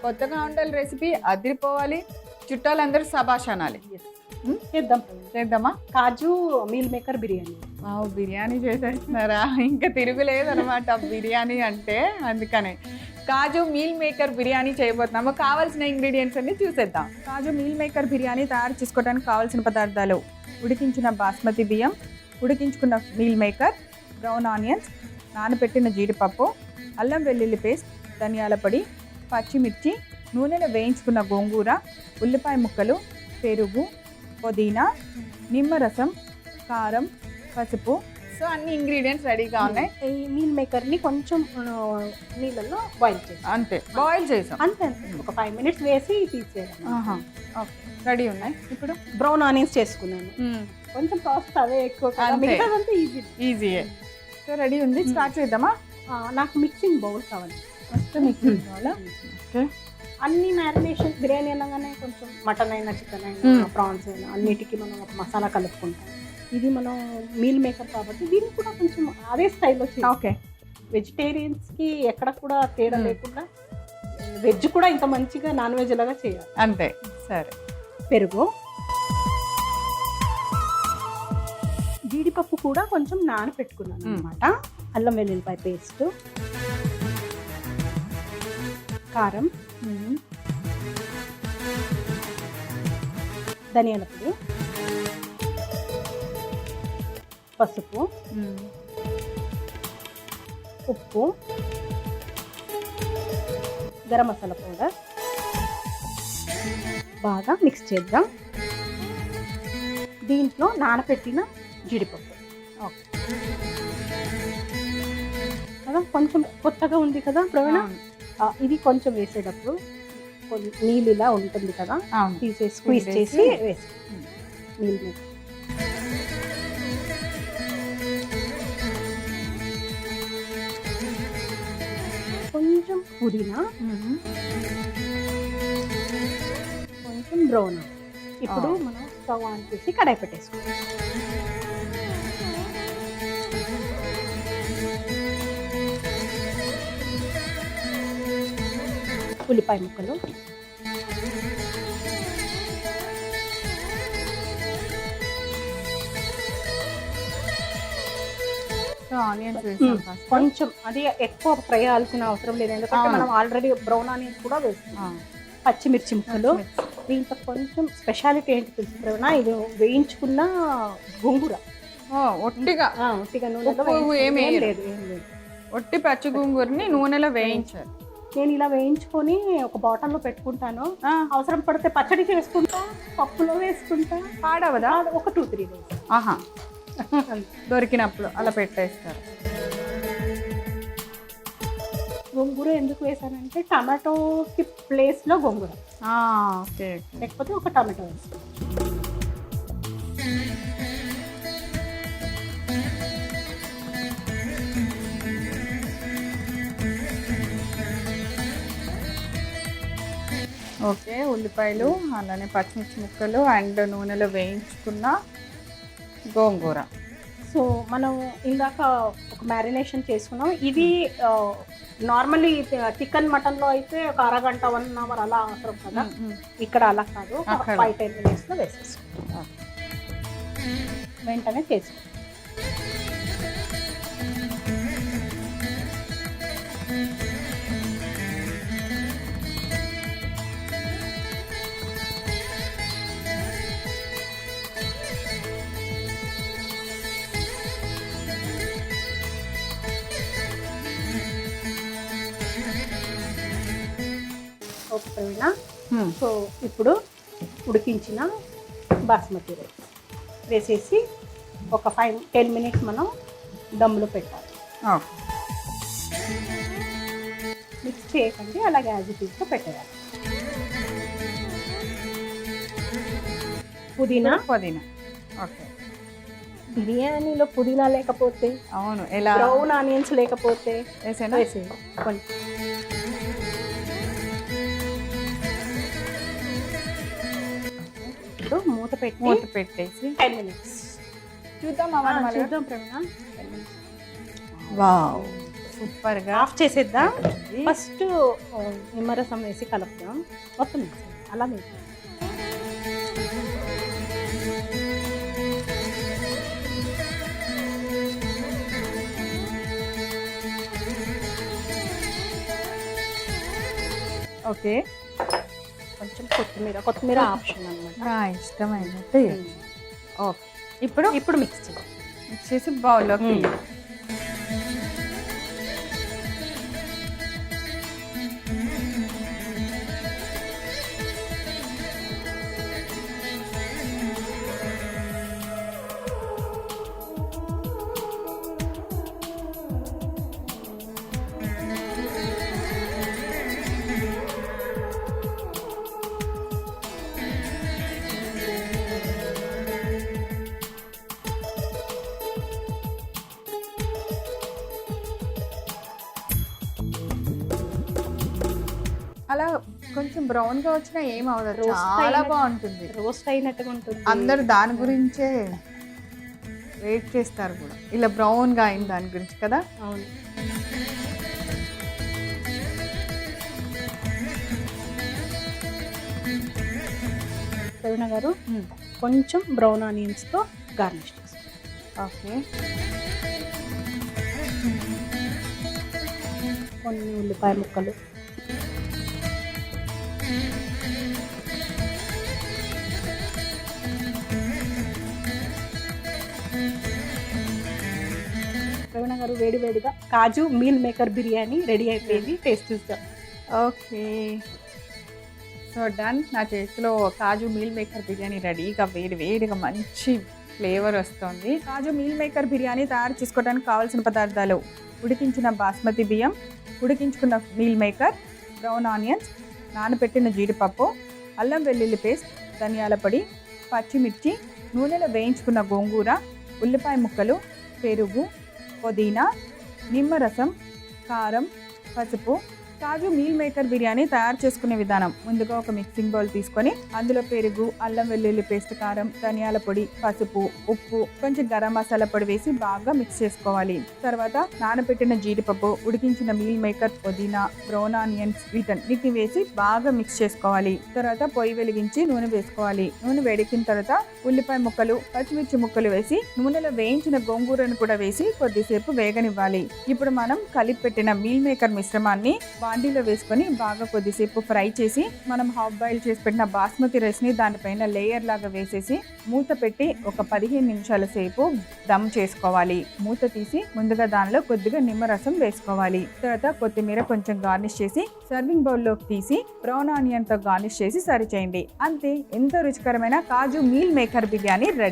కొత్తగా ఉండాలి రెసిపీ, అదిరిపోవాలి, చుట్టాలందరూ శభాష్ అనాలి. చేద్దాం. చేద్దామా? కాజు మీల్ మేకర్ బిర్యానీ. బిర్యానీ చేసేస్తున్నారా? ఇంకా తిరుగులేదనమాట బిర్యానీ అంటే. అందుకనే కాజు మీల్ మేకర్ బిర్యానీ చేయబోతున్నాము. కావాల్సిన ఇంగ్రీడియంట్స్ అన్ని చూసేద్దాం. కాజు మీల్ మేకర్ బిర్యానీ తయారు చేసుకోవడానికి కావాల్సిన పదార్థాలు: ఉడికించిన బాస్మతి బియ్యం, ఉడికించుకున్న మీల్ మేకర్, బ్రౌన్ ఆనియన్స్, నానబెట్టిన జీడిపప్పు, అల్లం వెల్లుల్లి పేస్ట్, ధనియాల పొడి, పచ్చిమిర్చి, నూనెలో వేయించుకున్న గోంగూర, ఉల్లిపాయ ముక్కలు, పెరుగు, పుదీనా, నిమ్మరసం, కారం, పసుపు. సో అన్ని ఇంగ్రీడియంట్స్ రెడీగా ఉన్నాయి. ఈ మీల్ మేకర్ని కొంచెం నీళ్ళల్లో బాయిల్ చేసి అంతే, బాయిల్ చేసాం అంతే. ఒక 5 minutes వేసి తీసేయాలి. ఓకే, రెడీ ఉన్నాయి. ఇప్పుడు బ్రౌన్ ఆనియన్స్ చేసుకున్నాను. కొంచెం ప్రాసెస్ అవే ఎక్కువ, మిగతాదంతా ఈజీయే. సో రెడీ ఉంది, స్టార్ట్ చేద్దామా? నాకు మిక్సింగ్ బౌల్ కావాలి. First mixing bowl. ఓకే, అన్ని మ్యారినేషన్ బిర్యానీ అనగానే కొంచెం మటన్ అయినా, చికెన్ అయినా, ప్రాన్స్ అయినా అన్నిటికీ మనం ఒక మసాలా కలుపుకుంటాం. ఇది మనం మీల్ మేకర్ కాబట్టి దీన్ని కూడా కొంచెం అదే స్టైల్లో చేయాలి. ఓకే, వెజిటేరియన్స్కి ఎక్కడ కూడా తేడా లేకుండా వెజ్ కూడా ఇంత మంచిగా నాన్ వెజ్ లాగా చేయాలి. అంతే. సరే, పెరుగు, జీడిపప్పు కూడా కొంచెం నానపెట్టుకున్నాను అనమాట. అల్లం వెల్లుల్లిపాయ పేస్ట్, కారం, ధనియాల పొడి, పసుపు, ఉప్పు, గరం మసాలా పౌడర్ బాగా మిక్స్ చేద్దాం. దీంట్లో నానబెట్టిన జీడిపప్పు. ఓకే కదా, కొంచెం కొత్తగా ఉంది కదా ప్రవీణ, ఇది కొంచెం వేసేటప్పుడు నీళ్ళు ఇలా ఉంటుంది కదా, తీసేసి స్క్వీజ్ చేసి వేసి నీళ్ళు కొంచెం పుదీనా, కొంచెం బ్రౌన్. ఇప్పుడు మనం స్టవ్ ఆన్ చేసి కడాయి పెట్టేసుకుంటాం. ఉల్లిపాయ ముక్కలు, కొంచెం అది ఎక్కువ ఫ్రై అవ్వాల్సిన అవసరం లేదు, ఎందుకంటే మనం ఆల్రెడీ బ్రౌన్ ఆనియన్స్ కూడా వేస్తున్నాం. పచ్చిమిర్చి ముక్కలు. దీంట్లో కొంచెం స్పెషాలిటీ ఏంటి తెలుసుకున్నా, ఇది వేయించుకున్న గోంగూర. ఒట్టిగా నూనెలో లేదు, ఒట్టి పచ్చి గోంగూరని నూనెలో వేయించారు. నేను ఇలా వేయించుకొని ఒక బాటిల్లో పెట్టుకుంటాను. అవసరం పడితే పచ్చడి చేసుకుంటా, పప్పులో వేసుకుంటా. పాడవదా? ఒక 2-3 days దొరికినప్పుడు అలా పెట్టేస్తారు. గోంగూర ఎందుకు వేసానంటే టమాటోకి ప్లేస్లో గోంగూర, లేకపోతే ఒక టమాటో వేస్తాను. ఓకే, ఉల్లిపాయలు, అలానే పచ్చిమిర్చి ముక్కలు అండ్ నూనెలో వేయించుకున్న గోంగూర. సో మనం ఇందాక ఒక మ్యారినేషన్ చేసుకున్నాం. ఇది నార్మల్లీ చికెన్ మటన్లో అయితే ఒక అరగంట 1 hour అలా అవసరం కదా, ఇక్కడ అలా కాదు, 5-10 minutesలో వేసేసుకుంటాం, వెంటనే చేసుకుంటాం. ఓకేనా? సో ఇప్పుడు ఉడికించిన బాస్మతి రైస్ వేసేసి ఒక 5-10 minutes మనం దమ్ములో పెట్టాలి. మిక్స్ చేయకండి, అలాగే యాజ్ ఇట్ ఈస్గా పెట్టేయాలి. పుదీనా. ఓకే, బిర్యానీలో పుదీనా లేకపోతే, అవును, ఎలా బ్రౌన్ ఆనియన్స్ లేకపోతే వేసేయండి. మూత పెట్టేసి 10 minutes చూద్దాం. చూద్దాం ప్రవీణ. 10 minutes. వావ్, సూపర్ గా ఆఫ్ చేసేద్దాం. ఫస్ట్ నిమ్మరసం వేసి కలుపుదాం. మొత్తం మిక్స్ అలా మిక్స్. ఓకే, కొంచెం కొత్తిమీర ఆప్షన్ అన్నమాట. నా ఇష్టమైనట్టు. ఓకే, ఇప్పుడు మిక్స్ చేద్దాం. మిక్స్ చేసి బౌల్లోకి. అలా కొంచెం బ్రౌన్ గా వచ్చినా ఏం అవ్వదు, చాలా బాగుంటుంది. రోస్ట్ అయినట్టుగా ఉంటుంది. అందరూ దాని గురించే వెయిట్ చేస్తారు కూడా, ఇలా బ్రౌన్ గా అయిన దాని గురించి కదా. అవును. ప్రవీణ గారు కొంచెం బ్రౌన్ ఆనియన్స్ తో గార్నిష్ చేస్తాం. ఓకే, కొన్ని ఉల్లిపాయ ముక్కలు, ప్రవీణ గారు వేడివేడిగా కాజు మీల్ మేకర్ బిర్యానీ రెడీ అయిపోయింది. టేస్ట్ చూద్దాం. Okay, so done. నా చేతిలో కాజు మీల్ మేకర్ బిర్యానీ రెడీగా వేడిగా మంచి ఫ్లేవర్ వస్తుంది. కాజు మీల్ మేకర్ బిర్యానీ తయారు చేసుకోవడానికి కావాల్సిన పదార్థాలు: ఉడికించిన బాస్మతి బియ్యం, ఉడికించుకున్న మీల్ మేకర్, బ్రౌన్ ఆనియన్స్, నానబెట్టిన జీడిపప్పు, అల్లం వెల్లుల్లి పేస్ట్, ధనియాల పొడి, పచ్చిమిర్చి, నూనెలో వేయించుకున్న గోంగూర, ఉల్లిపాయ ముక్కలు, పెరుగు, పుదీనా, నిమ్మరసం, కారం, పసుపు. కాజు మీల్ మేకర్ బిర్యానీ తయారు చేసుకునే విధానం: ముందుగా ఒక మిక్సింగ్ బౌల్ తీసుకొని అందులో పెరుగు, అల్లం వెల్లుల్లి పేస్ట్, కారం, ధనియాల పొడి, పసుపు, ఉప్పు, కొంచెం గరం మసాలా పొడి వేసి బాగా మిక్స్ చేసుకోవాలి. తర్వాత నానబెట్టిన జీడిపప్పు, ఉడికించిన మీల్ మేకర్, పుదీనా, బ్రౌన్ ఆనియన్స్ వీటన్నిటిని వేసి బాగా మిక్స్ చేసుకోవాలి. తర్వాత పొయ్యి వెలిగించి నూనె వేసుకోవాలి. నూనె వేడెక్కిన తర్వాత ఉల్లిపాయ ముక్కలు, పచ్చిమిర్చి ముక్కలు వేసి నూనెలో వేయించిన గోంగూరను కూడా వేసి కొద్దిసేపు వేగనివ్వాలి. ఇప్పుడు మనం కలిపి పెట్టిన మీల్ మేకర్ మిశ్రమాన్ని బాండీలో వేసుకొని బాగా కొద్దిసేపు ఫ్రై చేసి మనం హాఫ్ బాయిల్ చేసి పెట్టిన బాస్మతి రైస్ని దానిపైన లేయర్ లాగా వేసేసి మూత పెట్టి ఒక 15 నిమిషాల సేపు దమ్ చేసుకోవాలి. మూత తీసి ముందుగా దానిలో కొద్దిగా నిమ్మరసం వేసుకోవాలి. తర్వాత కొత్తిమీర కొంచెం గార్నిష్ చేసి సర్వింగ్ బౌల్లోకి తీసి బ్రౌన్ ఆనియన్తో గార్నిష్ చేసి సర్వ్ చేయండి. అంతే, ఎంతో రుచికరమైన కాజు మీల్ మేకర్ బిర్యానీ రెడీ.